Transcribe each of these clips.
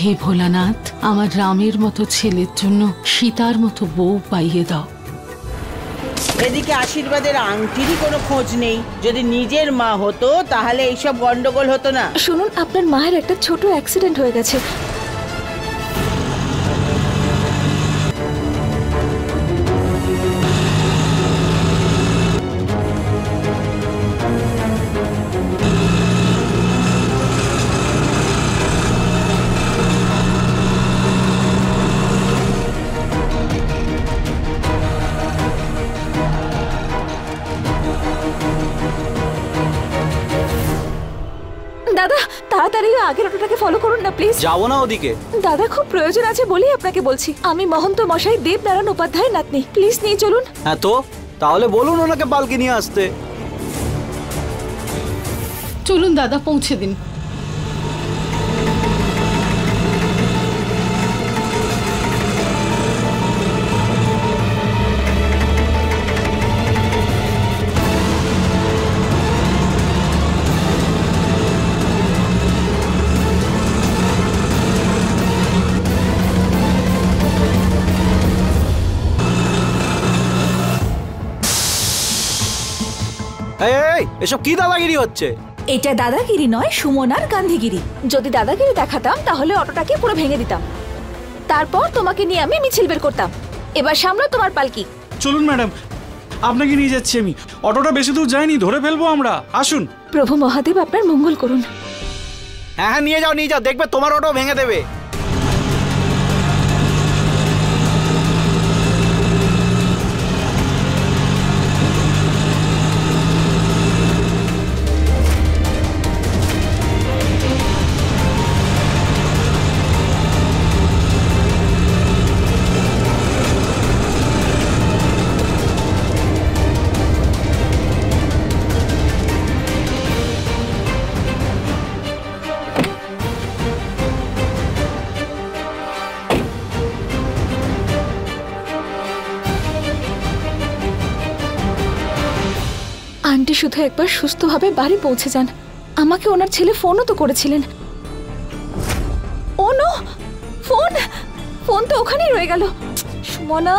হে ভোলানাথ, আমার রামের মতো ছেলের জন্য সীতার মতো বউ পাইয়ে দাও। এদিকে আশীর্বাদের আংটিরই কোনো খোঁজ নেই। যদি নিজের মা হতো তাহলে এইসব গন্ডগোল হতো না। শুনুন, আপনার মায়ের একটা ছোট অ্যাক্সিডেন্ট হয়ে গেছে। দাদা, তাড়াতাড়ি আগের অটোটাকে ফলো করুন না প্লিজ। যাবো না ওদিকে। দাদা, খুব প্রয়োজন আছে বলেই আপনাকে বলছি। আমি মহন্ত মশাই দেবনারায়ণ উপাধ্যায়ের নাতনি, প্লিজ নিয়ে চলুন। হ্যাঁ তো তাহলে বলুন ওনাকে পালকি নিয়ে আসতে। চলুন দাদা, পৌঁছে দিন। এসব কি দাদাগিরি হচ্ছে? এটা দাদাগিরি নয়, সুমনার গান্ধীগিরি। যদি দাদাগিরি দেখাতাম তাহলে অটোটাকে পুরো ভেঙে দিতাম, তারপর তোমাকে নিয়ে আমি মিছিল বের করতাম। এবার সামনে তোমার পালকি। চলুন ম্যাডাম, আপনাকে নিয়ে যাচ্ছি আমি। অটোটা বেশি দূর যায়নি, ধরে ফেলবো আমরা। আসুন। প্রভু মহাদেব আপনার মঙ্গল করুন। হ্যাঁ নিয়ে যাও, দেখবে তোমার অটো ভেঙে দেবে। আন্টি শুধু একবার সুস্থভাবে বাড়ি পৌঁছে যান। আমাকে ওনার ছেলে ফোনও তো করেছিলেন। ও নো, ফোন তো ওখানেই রয়ে গেল। সুমনা,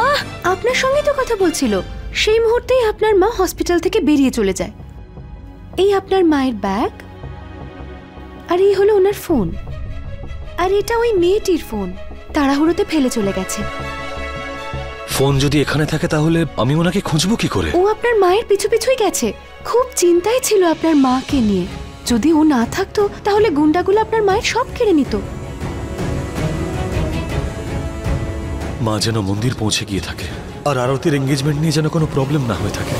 আপনার সঙ্গে তো কথা বলছিল। সেই মুহূর্তেই আপনার মা হসপিটাল থেকে বেরিয়ে চলে যায়। এই আপনার মায়ের ব্যাগ, আর এই হলো ওনার ফোন, আর এটা ওই মেয়েটির ফোন। তাড়াহুড়োতে ফেলে চলে গেছে। ফোন যদি এখানে থাকে তাহলে আমি ওনাকে খুঁজবো কি করে? ও আপনার মায়ের পিছু পিছুই গেছে। খুব চিন্তায় ছিল আপনার মাকে নিয়ে। যদি ও না থাকতো তাহলে গুন্ডাগুলো আপনার মায়ের সব কেড়ে নিত। মা যেন মন্দির পৌঁছে গিয়ে থাকে, আর আরতির এঙ্গেজমেন্ট নিয়ে যেন কোনো প্রবলেম না হয়ে থাকে।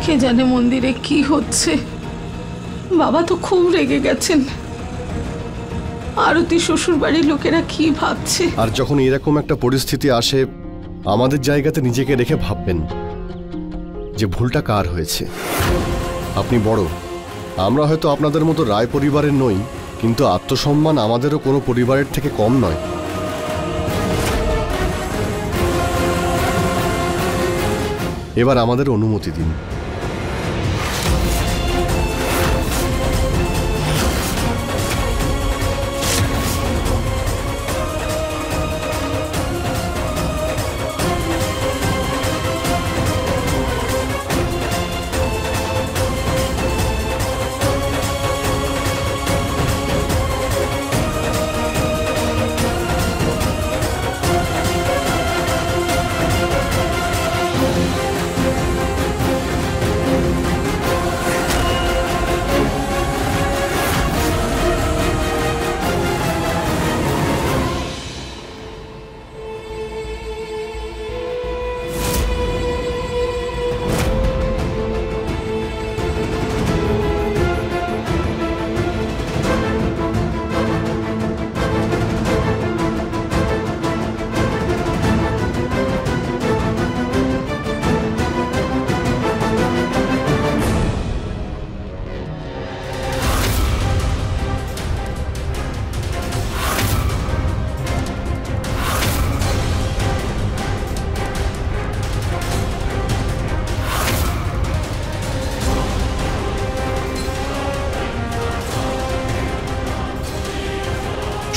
কে জানে মন্দিরে কি হচ্ছে। বাবা তো খুব রেগে গেছেন। আরতি শ্বশুর বাড়ির লোকেরা কি ভাবছে। আর যখন এরকম একটা পরিস্থিতি আসে, আমাদের জায়গাতে নিজেকে রেখে ভাববেন যে ভুলটা কার হয়েছে। আপনি বড়, আমরা হয়তো আপনাদের মতো রায় পরিবারের নই, কিন্তু আত্মসম্মান আমাদেরও কোনো পরিবারের থেকে কম নয়। এবার আমাদের অনুমতি দিন।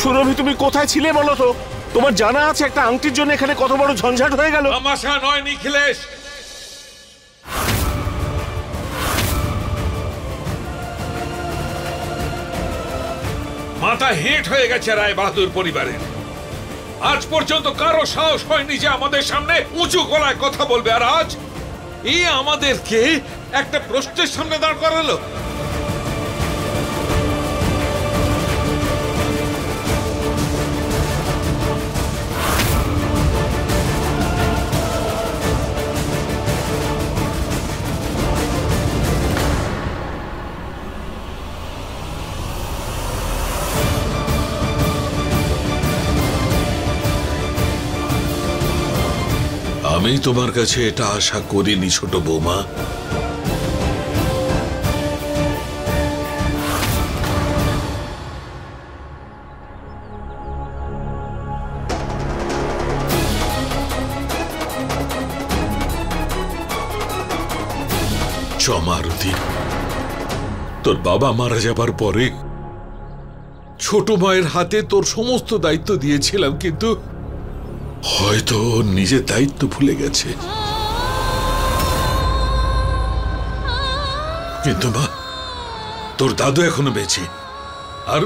সুরভি, তুমি কোথায় ছিলে বলো তো? তোমার জানা আছে একটা আংটির জন্য এখানে কত বড় ঝঞ্ঝাট হয়ে গেল? তামাশা নয় নিখিলেশ, মাথা হেঁট হয়ে গেছে রায় বাহাদুর পরিবারের। আজ পর্যন্ত কারো সাহস হয়নি যে আমাদের সামনে উঁচু গলায় কথা বলবে, আর আজ আমাদেরকে একটা প্রশ্নের সামনে দাঁড় করালো। আমি তোমার কাছে এটা আশা করিনি ছোট বৌমা। মারুতি, তোর বাবা মারা যাবার পরে ছোট মায়ের হাতে তোর সমস্ত দায়িত্ব দিয়েছিলাম, কিন্তু হয়তো নিজের দায়িত্ব ভুলে গেছে। কিন্তু মা, তোর দাদু এখনো বেঁচে, আর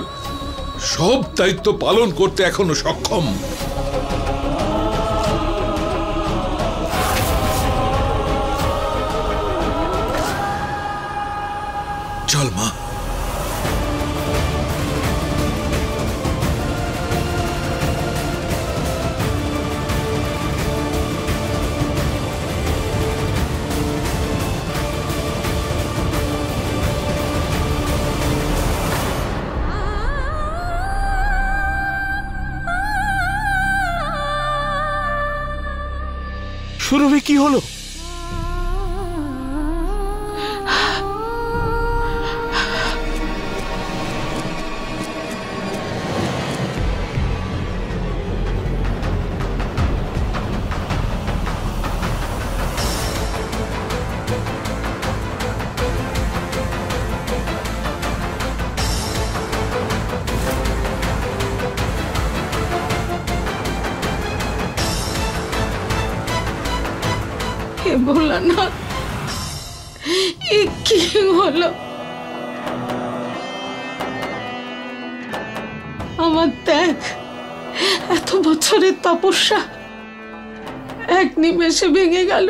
সব দায়িত্ব পালন করতে এখনো সক্ষম। চল মা। সুরভি, কি হলো? ভোলানাথ, এ কি হলো? আমার দেখ, এত বছরের তপস্যা এক নিমেষে ভেঙে গেল,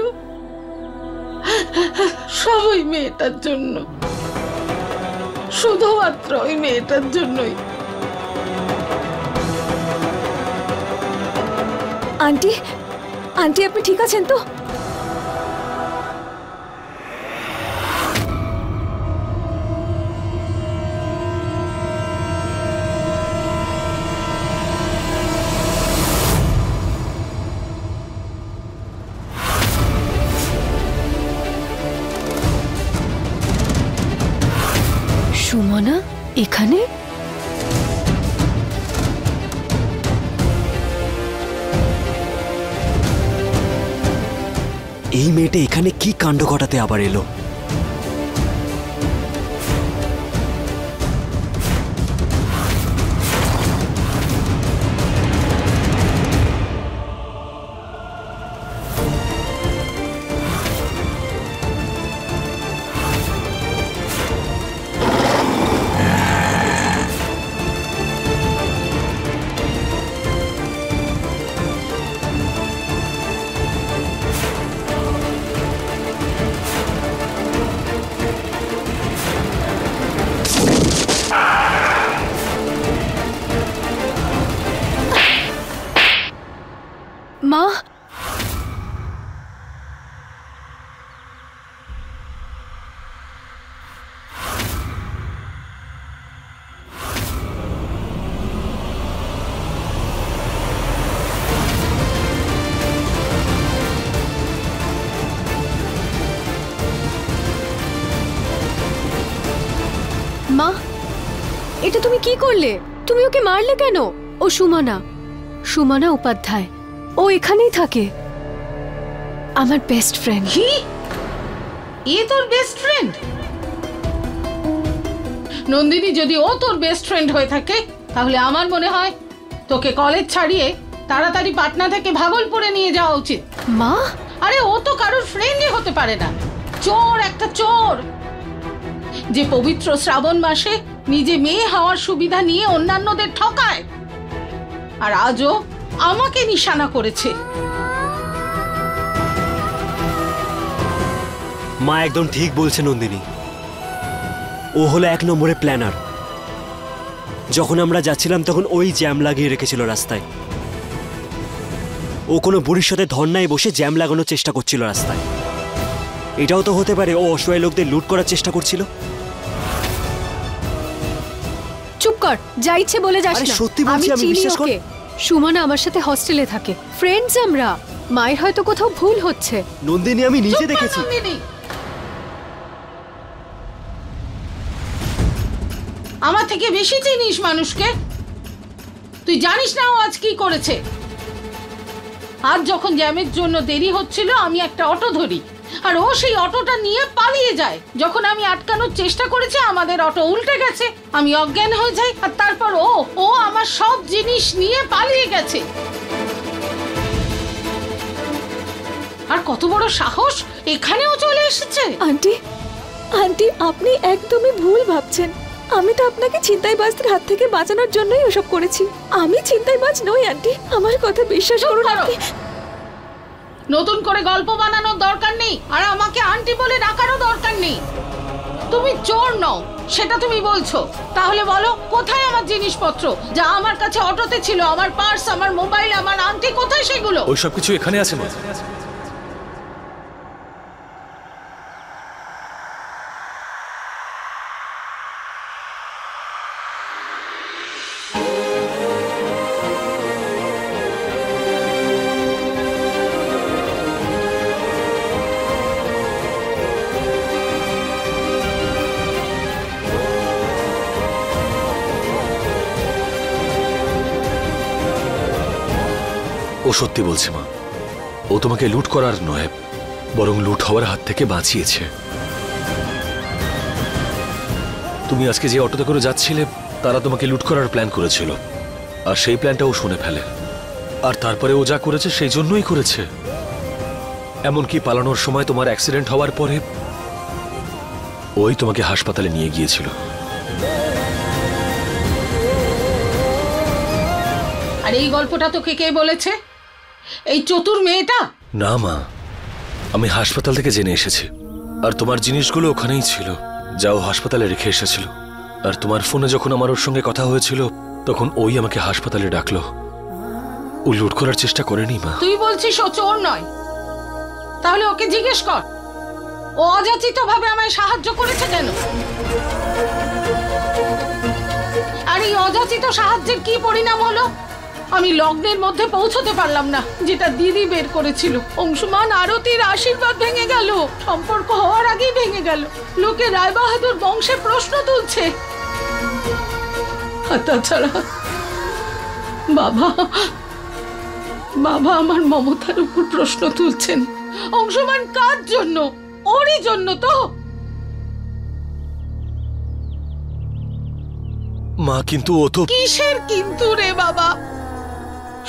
সব ওই মেয়েটার জন্য, শুধুমাত্র ওই মেয়েটার জন্যই। আন্টি, আন্টি আপনি ঠিক আছেন তো? সুমনা এখানে? এই মেয়েটা এখানে কি কাণ্ড ঘটাতে আবার এলো? মা, মা, এটা তুমি কি করলে? তুমি ওকে মারলে কেন? ও সুমনা, সুমনা উপাধ্যায়, ও এখানেই থাকে, আমার বেস্ট ফ্রেন্ড। কি? এ তোর বেস্ট ফ্রেন্ড? নন্দিনী, যদি ও তোর বেস্ট ফ্রেন্ড হয়ে থাকে তাহলে আমার মনে হয় তোকে কলেজ ছাড়িয়ে তাড়াতাড়ি পাটনা থেকে ভাগলপুরে নিয়ে যাওয়া উচিত। মা, আরে ও তো কারোর ফ্রেন্ডই হতে পারে না, চোর, একটা চোর, যে পবিত্র শ্রাবণ মাসে নিজে মেয়ে হওয়ার সুবিধা নিয়ে অন্যান্যদের ঠকায়, আর আজও আমাকে নিশানা করেছে। মা একদম ঠিক বলছে নন্দিনী, ও হলো 1 নম্বরের প্ল্যানার। যখন আমরা যাচ্ছিলাম তখন ওই জ্যাম লাগিয়ে রেখেছিল রাস্তায়। ও কোনো বুড়ির সাথে ধর্নায় বসে জ্যাম লাগানোর চেষ্টা করছিল রাস্তায়। এটাও তো হতে পারে ও অসহায় লোকদের লুট করার চেষ্টা করছিল। চুপ কর, যা ইচ্ছে বলে যাস না। সত্যি বলছি, আমি বিশ্বাস কর। সুমনা আমার সাথে হস্টেলে থাকে, ফ্রেন্ডস আমরা। মায়ের হয়তো কোথাও ভুল হচ্ছে। নন্দিনী, আমি নিজে দেখেছি। আমার থেকে বেশি চিনিস মানুষকে। তুই জানিস না ও আজ কি করেছে? আজ যখন জ্যামের জন্য দেরি হচ্ছিল আমি একটা অটো ধরি, আর ও সেই অটোটা নিয়ে পালিয়ে যায়। যখন আমি আটকানোর চেষ্টা করেছি আমাদের অটো উল্টে গেছে, আমি অজ্ঞান হয়ে যাই, আর তারপর ও আমার সব জিনিস নিয়ে পালিয়ে গেছে। আর কত বড় সাহস, এখানেও চলে এসেছে। আন্টি, আন্টি আপনি একদমই ভুল ভাবছেন। আমি তো আপনাকে ছিনতাইবাজদের হাত থেকে বাঁচানোর জন্যই ওসব করেছি। আমি ছিনতাইবাজ নই আন্টি, আমার কথা বিশ্বাস করুন। নতুন করে গল্প বানানোর দরকার নেই, আর আমাকে আন্টি বলে ডাকারও দরকার নেই। তুমি চোর নও সেটা তুমি বলছো, তাহলে বলো কোথায় আমার জিনিসপত্র যা আমার কাছে অটোতে ছিল? আমার পার্স, আমার মোবাইল, আমার আংটি, কোথায় সেগুলো? ওই সব কিছু এখানে আছে মা। ও সত্যি বলছে মা, ও তোমাকে লুট করার নয়, বরং লুট হওয়ার হাত থেকে বাঁচিয়েছে। তুমি আজকে যে অটোতে করে যাচ্ছিলে তারা তোমাকে লুট করার প্ল্যান করেছিল, আর সেই প্ল্যানটা ও শুনে ফেলে। আর তারপরে ও যা করেছে সেই জন্যই করেছে। এমনকি পালানোর সময় তোমার অ্যাক্সিডেন্ট হওয়ার পরে ওই তোমাকে হাসপাতালে নিয়ে গিয়েছিল। আর এই গল্পটা তোকে কে বলেছে? এই চতুর মেয়েটা? না মা, আমি হাসপাতাল থেকে জেনে এসেছি। আর তোমার জিনিসগুলো ওখানেই ছিল যা ও হাসপাতালে রেখে এসেছিল। আর তোমার ফোনে যখন আমার ওর সঙ্গে কথা হয়েছিল তখন ওই আমাকে হাসপাতালে ডাকলো। ও লুট করার চেষ্টা করেনি মা। তুই বলছিস ও চোর নয়? তাহলে ওকে জিজ্ঞেস কর ও অযাচিত ভাবে আমায় সাহায্য করেছে কেন। আর এই অযাচিত সাহায্যের কি পরিণাম হলো? আমি লগ্নের মধ্যে পৌঁছতে পারলাম না, যেটা দিদি বের করেছিল। অংশুমান আরতির আশীর্বাদ ভেঙে গেল, সম্পর্ক হওয়ার আগেই ভেঙে গেল। লোকে রায়বাহাদুর বংশে প্রশ্ন তুলছে। আর তাছাড়া বাবা আমার মমতার উপর প্রশ্ন তুলছেন। অংশুমান কার জন্য? ওরই জন্য তো। মা কিন্তু ও তো। কিসের কিন্তু রে বাবা?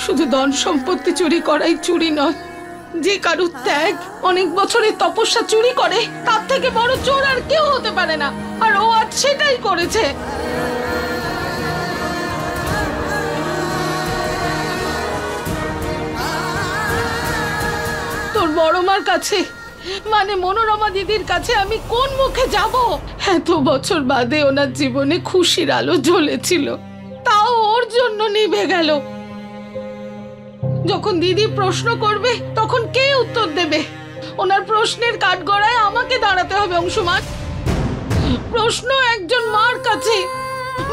শুধু ধন সম্পত্তি চুরি করাই চুরি নয়, যে কারুর ত্যাগ, অনেক বছরের তপস্যা চুরি করে তার থেকে বড় চোর আর কেউ হতে পারে না। আর ও আজ সেটাই করেছে। তোর বড় মার কাছে, মানে মনোরমা দিদির কাছে আমি কোন মুখে যাব? এত বছর বাদে ওনার জীবনে খুশির আলো জ্বলেছিল, তাও ওর জন্য নিভে গেল। যখন দিদি প্রশ্ন করবে তখন কে উত্তর দেবে? ওনার প্রশ্নের কাঠগড়ায় আমাকে দাঁড়াতে হবে অংশুমান। প্রশ্ন একজন মার কাছে,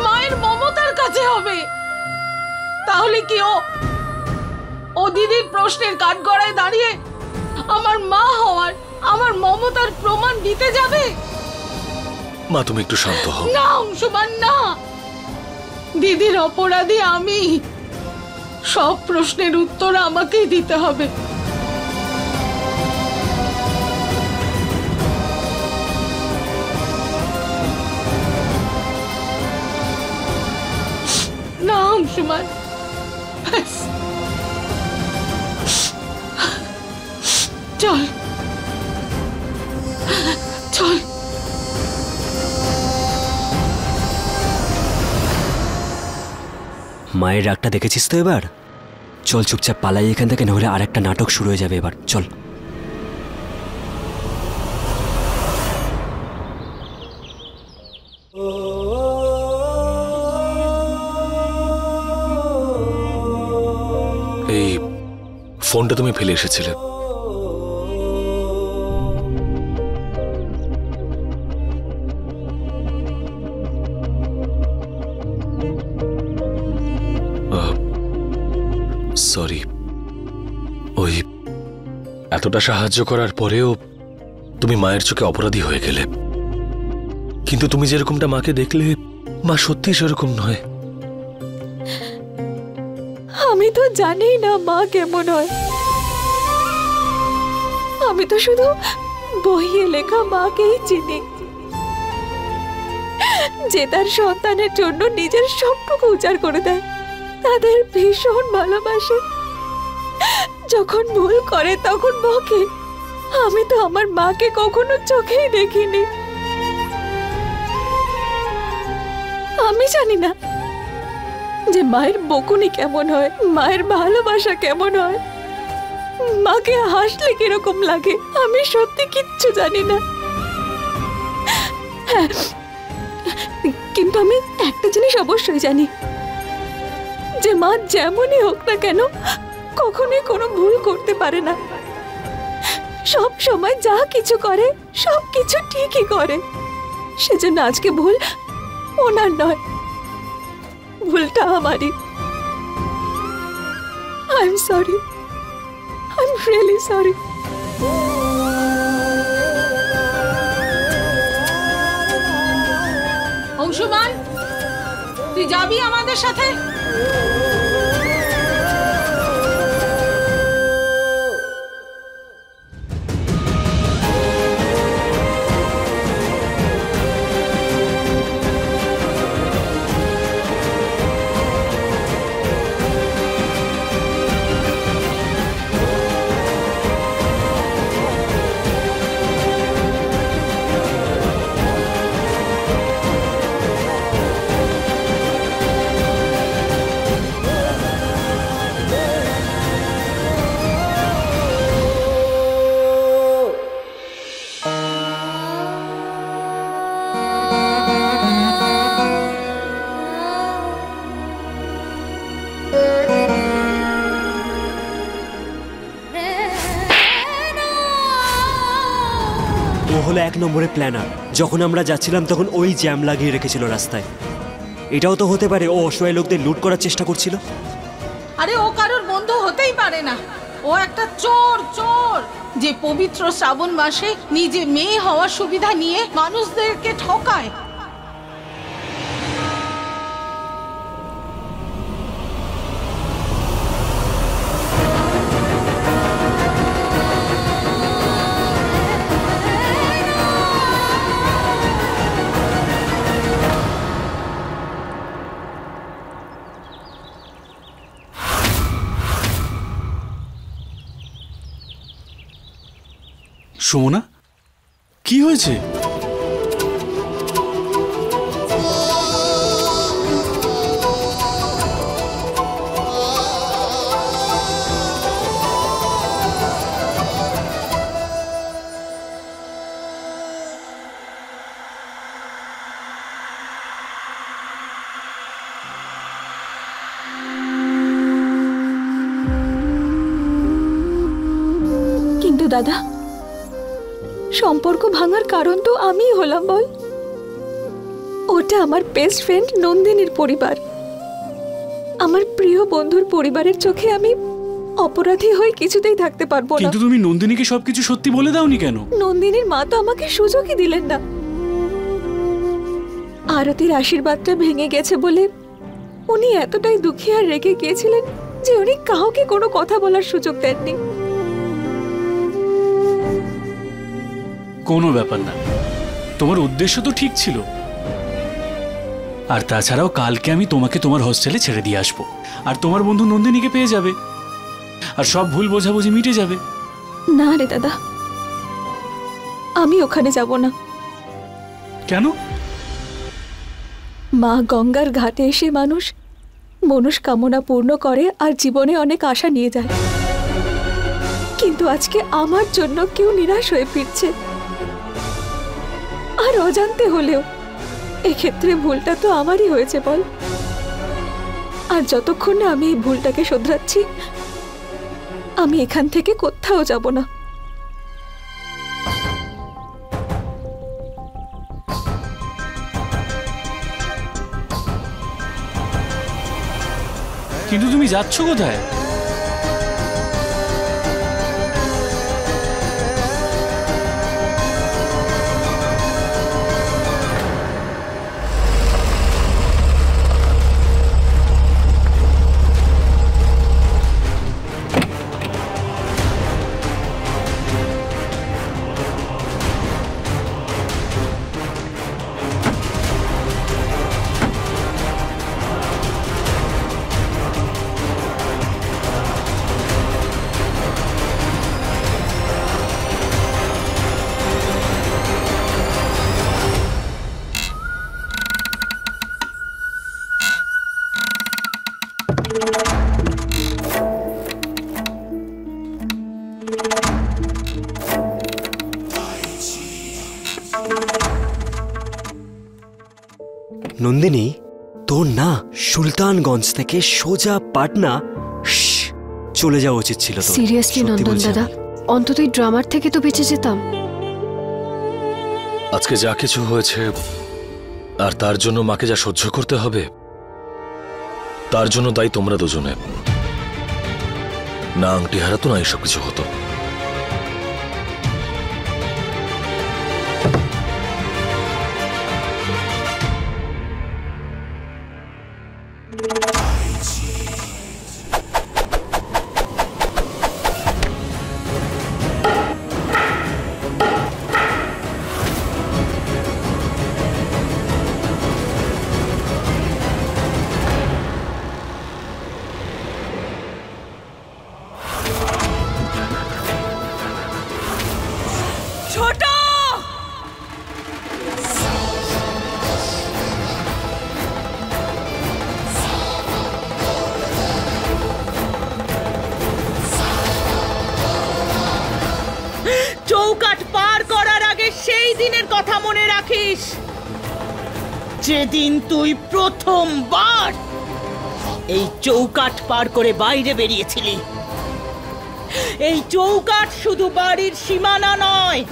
মায়ের মমতার কাছে হবে। তাহলে কি ও দিদির প্রশ্নের কাঠগড়ায় দাঁড়িয়ে আমার মা হওয়ার, আমার মমতার প্রমাণ দিতে যাবে? মা তুমি একটু শান্ত হও। না অংশুমান না, দিদির অপরাধী আমি। সব প্রশ্নের উত্তর আমাকেই দিতে হবে। অংশুমান। চল চল। মায়ের রাগটা দেখেছিস তো এবার? চল চুপচাপ পালাই এখান থেকে, নাহলে আর একটা নাটক শুরু হয়ে যাবে এবার। চল। এই ফোনটা তুমি ফেলে এসেছিলে। সরি, ওই এতটা সাহায্য করার পরেও তুমি মায়ের চোখে অপরাধী হয়ে গেলে। কিন্তু তুমি যেরকমটা মাকে দেখলে, মা সত্যি সেরকম নয়। আমি তো জানি না মা কেমন হয়। আমি তো শুধু বইয়ে লেখা মাকেই চিনি, যে তার সন্তানের জন্য নিজের সবটুকু উজাড় করে দেয়, তাদের ভীষণ ভালোবাসে, যখন ভুল করে তখন বকে। আমি তো আমার মাকে কখনো চোখেই দেখিনি। আমি জানি না যে মায়ের বকুনি কেমন হয়, মায়ের ভালোবাসা কেমন হয়, মাকে হাসলে কিরকম লাগে। আমি সত্যি কিচ্ছু জানি না। হ্যাঁ, কিন্তু আমি একটা জিনিস অবশ্যই জানি, যে মা যেমনই হোক না কেন কখনোই কোনো ভুল করতে পারে না। সব সময় যা কিছু করে সব কিছু ঠিকই করে। সেজন্য আজকে ভুল ওনার নয়, ভুলটা আমারই। I am sorry, I am really sorry. Anshuman, তুই যাবি আমাদের সাথে? ও হলো এক নম্বরের প্ল্যানার। যখন আমরা যাচ্ছিলাম তখন ওই জ্যাম লাগিয়ে রেখেছিল রাস্তায়। এটাও তো হতে পারে ও অসহায় লোকদের লুট করার চেষ্টা করছিল। আরে ও কারোর বন্ধু হতেই পারে না। ও একটা চোর, চোর যে পবিত্র শ্রাবণ মাসে নিজে মেয়ে হওয়ার সুবিধা নিয়ে মানুষদেরকে ঠকায়। সুমনা, কি হয়েছে? কিন্তু দাদা, সম্পর্ক ভাঙার কারণ তো আমিই হলাম, বল? ওটা আমার বেস্ট ফ্রেন্ড নন্দিনীর পরিবার, আমার প্রিয় বন্ধুর পরিবারের চোখে আমি অপরাধী হয়ে কিছুতেই থাকতে পারবো না। কিন্তু তুমি নন্দিনীকে সবকিছু সত্যি বলে দাওনি কেন? নন্দিনীর মা তো আমাকে সুযোগই দিলেন না। আরতির আশীর্বাদটা ভেঙে গেছে বলে উনি এতটাই দুঃখী আর রেগে গিয়েছিলেন যে উনি কাউকে কোনো কথা বলার সুযোগ দেননি। কোনো ব্যাপার না, তোমার উদ্দেশ্য তো ঠিক ছিল, আর তাছাড়াও কালকে আমি তোমাকে তোমার হোস্টেলে ছেড়ে দিয়ে আসবো, আর তোমার বন্ধু নন্দিনীকে পেয়ে যাবে, আর সব ভুল বোঝাবুঝি মিটে যাবে। না রে দাদা, আমি ওখানে যাব না। কেন? মা গঙ্গার ঘাটে এসে মানুষ মনস্কামনা পূর্ণ করে আর জীবনে অনেক আশা নিয়ে যায়, কিন্তু আজকে আমার জন্য কেউ নিরাশ হয়ে ফিরছে, আর অজান্তে হলেও এক্ষেত্রে ভুলটা তো আমারই হয়েছে বল। আর যতক্ষণ না আমি এই ভুলটাকে শোধরাচ্ছি, আমি এখান থেকে কোথাও যাব না। কিন্তু তুমি যাচ্ছ কোথায়? নন্দিনী, তোর না সুলতানগঞ্জ থেকে সোজা পাটনা চলে যাওয়া উচিত ছিল। সিরিয়াসলি নন্দন দাদা, অন্তত এই ড্রামার থেকে তো বেঁচে যেতাম। আজকে যা কিছু হয়েছে আর তার জন্য মাকে যা সহ্য করতে হবে, তার জন্য দায়ী তোমরা দুজনে। না আংটি হারাতো, না এসব কিছু হতো। চৌকাঠ পার করার আগে সেই দিনের কথা মনে রাখিস, যেদিন তুই প্রথমবার এই চৌকাঠ পার করে বাইরে বেরিয়েছিলি। এই চৌকাঠ শুধু বাড়ির সীমানা নয়,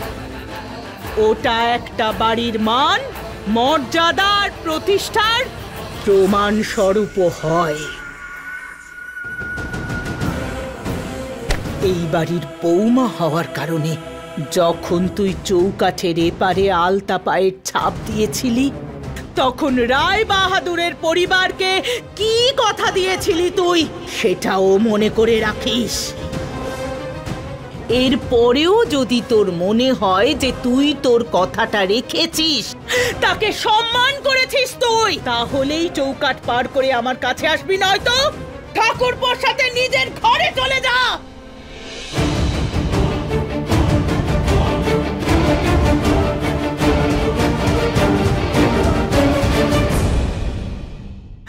ওটা একটা বাড়ির মান, মর্যাদার, প্রতিষ্ঠার প্রমাণ স্বরূপ হয়। এই বাড়ির বৌমা হওয়ার কারণে যখন তুই চৌকাঠের এপারে আলতা পায়ের ছাপ দিয়েছিলি, তখন রায় বাহাদুরের পরিবারকে কি কথা দিয়েছিলি তুই, সেটাও মনে করে রাখিস। এরপরেও যদি তোর মনে হয় যে তুই তোর কথাটা রেখেছিস, তাকে সম্মান করেছিস তুই, তাহলেই চৌকাঠ পার করে আমার কাছে আসবি, নয়তো ঠাকুরপোর সাথে নিজের ঘরে চলে যা।